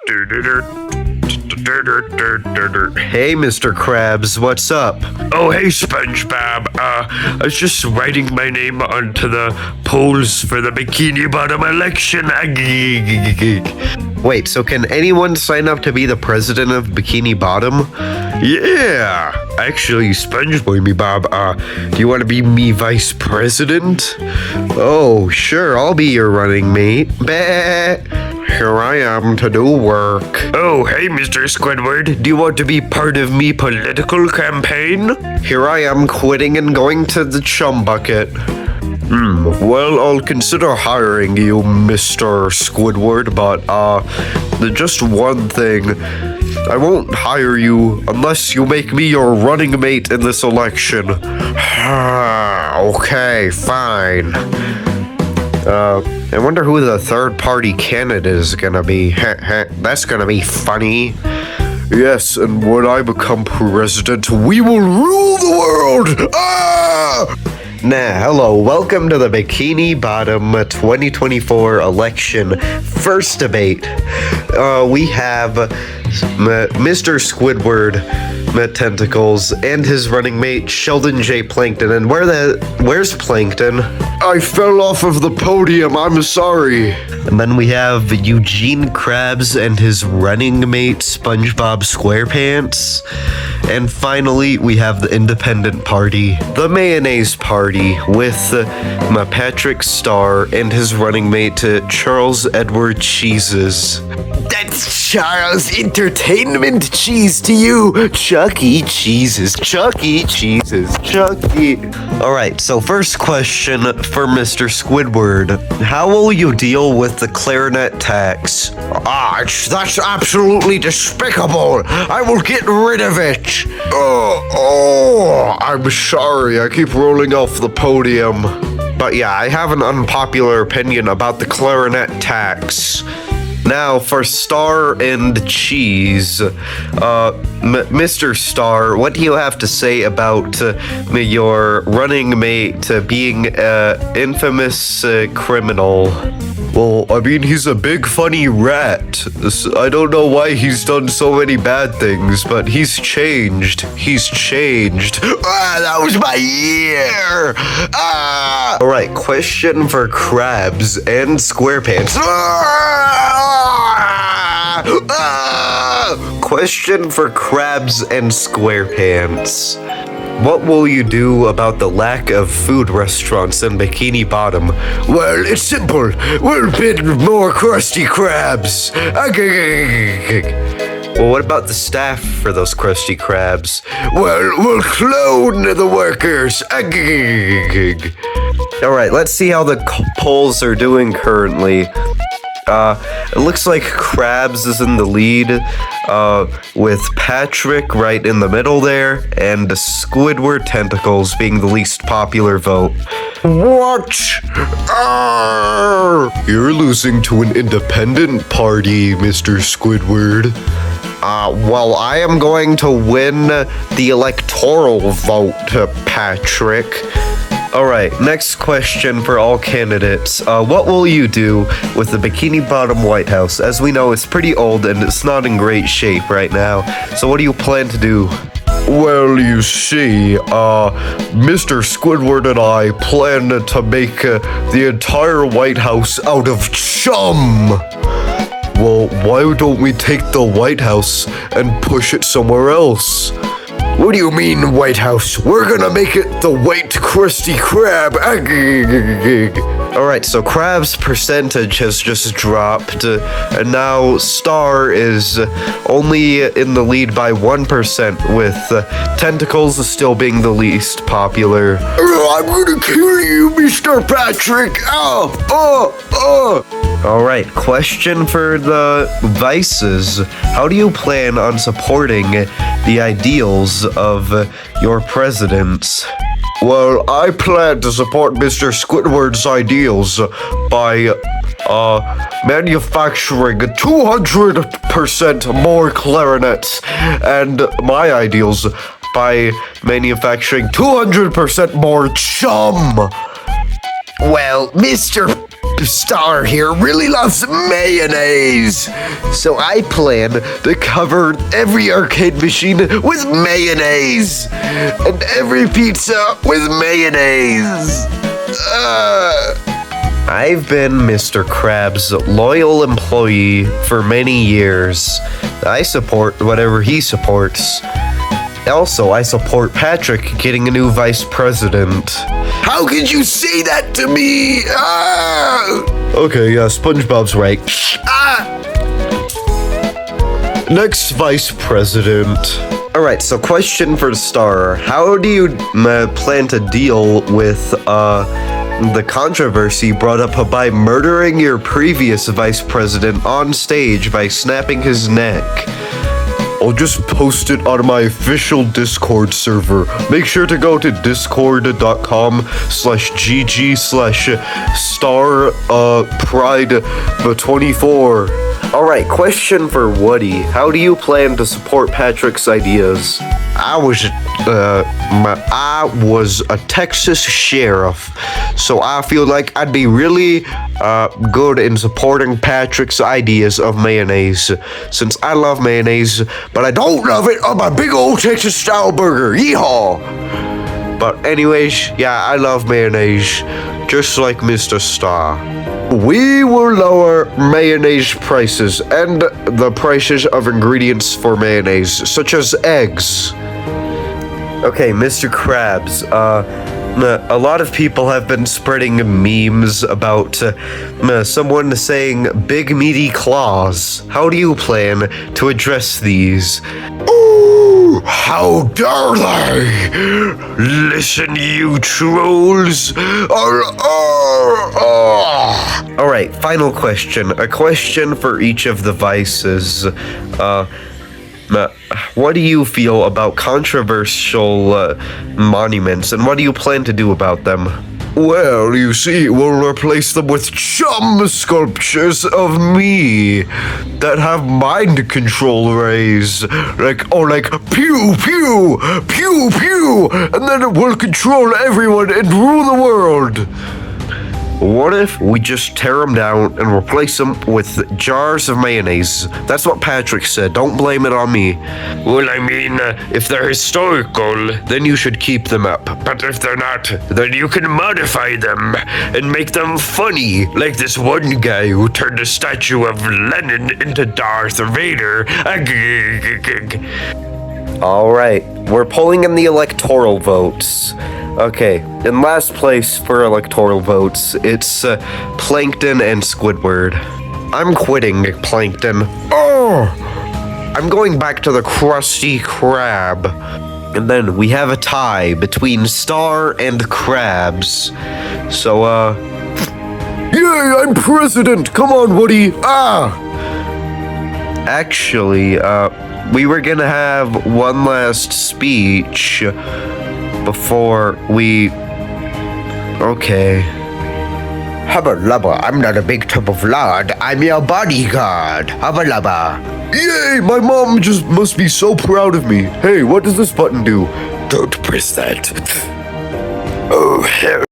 Hey, Mr. Krabs, what's up? Oh, hey, SpongeBob. I was just writing my name onto the polls for the Bikini Bottom election. Wait, so can anyone sign up to be the president of Bikini Bottom? Yeah. Actually, SpongeBob, do you want to be me vice president? Oh, sure, I'll be your running mate. Bah. Here I am to do work. Oh, hey, Mr. Squidward. Do you want to be part of me political campaign? Here I am quitting and going to the chum bucket. Well, I'll consider hiring you, Mr. Squidward, but, just one thing. I won't hire you unless you make me your running mate in this election. Okay, fine. I wonder who the third party candidate is gonna be. That's gonna be funny. Yes, and when I become president, we will rule the world! Hello, welcome to the Bikini Bottom 2024 election first debate. We have Mr. Squidward Tentacles and his running mate Sheldon J. Plankton. And where's Plankton? I fell off of the podium, I'm sorry. And then we have Eugene Krabs and his running mate SpongeBob SquarePants. And finally, we have the Independent Party, the Mayonnaise Party, with Patrick Star and his running mate Charles Edward Cheeses. That's Charles Entertainment Cheese to you, Chuck E. Cheeses, Chuck E. Cheeses, Chuck E. Alright, so first question for Mr. Squidward. How will you deal with the clarinet tax? That's absolutely despicable. I will get rid of it. I'm sorry. I keep rolling off the podium. But yeah, I have an unpopular opinion about the clarinet tax. Now, for Star and Cheese, Mr. Star, what do you have to say about your running mate being an infamous criminal? Well, I mean, he's a big funny rat. I don't know why he's done so many bad things, but he's changed. He's changed. That was my ear! Alright, question for Krabs and SquarePants. Question for Krabs and SquarePants. What will you do about the lack of food restaurants in Bikini Bottom? Well, it's simple. We'll bid more Krusty Krabs. Well, what about the staff for those Krusty Krabs? Well, we'll clone the workers. Alright, let's see how the polls are doing currently. It looks like Krabs is in the lead, with Patrick right in the middle there, and Squidward Tentacles being the least popular vote. What? You're losing to an independent party, Mr. Squidward. Well, I am going to win the electoral vote, Patrick. Alright, next question for all candidates. What will you do with the Bikini Bottom White House? As we know, it's pretty old and it's not in great shape right now. So what do you plan to do? Well, you see, Mr. Squidward and I plan to make the entire White House out of chum. Well, why don't we take the White House and push it somewhere else? What do you mean, White House? We're gonna make it the White Krusty Krab. Alright, so Krab's percentage has just dropped, and now Star is only in the lead by 1%, with Tentacles still being the least popular. I'm gonna kill you, Mr. Patrick! Alright, question for the Vices. How do you plan on supporting the ideals of your presidents? Well, I plan to support Mr. Squidward's ideals by manufacturing 200% more clarinets, and my ideals by manufacturing 200% more chum. Well, Mr. Star here really loves mayonnaise. So I plan to cover every arcade machine with mayonnaise. And every pizza with mayonnaise. I've been Mr. Krabs' loyal employee for many years. I support whatever he supports. Also, I support Patrick getting a new vice president. How could you say that to me? Okay, yeah, SpongeBob's right. Next vice president. Alright, so question for the Star. How do you plan to deal with the controversy brought up by murdering your previous vice president on stage by snapping his neck? I'll just post it on my official Discord server. Make sure to go to discord.com/gg/star pride24. Alright, question for Woody. How do you plan to support Patrick's ideas? I was a Texas sheriff, so I feel like I'd be really good in supporting Patrick's ideas of mayonnaise, since I love mayonnaise, but I don't love it on my big old Texas style burger. Yeehaw! But anyways, yeah, I love mayonnaise, just like Mr. Star. We will lower mayonnaise prices and the prices of ingredients for mayonnaise, such as eggs. Okay, Mr. Krabs, a lot of people have been spreading memes about someone saying big meaty claws. How do you plan to address these? Ooh, how dare they! Listen, you trolls! Alright, final question. A question for each of the vices. What do you feel about controversial monuments, and what do you plan to do about them? Well, you see, we'll replace them with chum sculptures of me that have mind control rays. Like pew, pew, pew, pew, and then it will control everyone and rule the world. What if we just tear them down and replace them with jars of mayonnaise? That's what Patrick said. Don't blame it on me. Well, I mean, if they're historical, then you should keep them up. But if they're not, then you can modify them and make them funny, like this one guy who turned a statue of Lenin into Darth Vader. All right, we're pulling in the electoral votes. Okay, in last place for electoral votes, it's Plankton and Squidward. I'm quitting Plankton. Oh! I'm going back to the Krusty Krab. And then we have a tie between Star and Krabs. So, Yay, I'm president! Come on, Woody! Actually, we were gonna have one last speech before we... Okay. Hubba lubba, I'm not a big tub of lard. I'm your bodyguard. Hubba lubba. Yay, my mom just must be so proud of me. Hey, what does this button do? Don't press that. Oh, hell.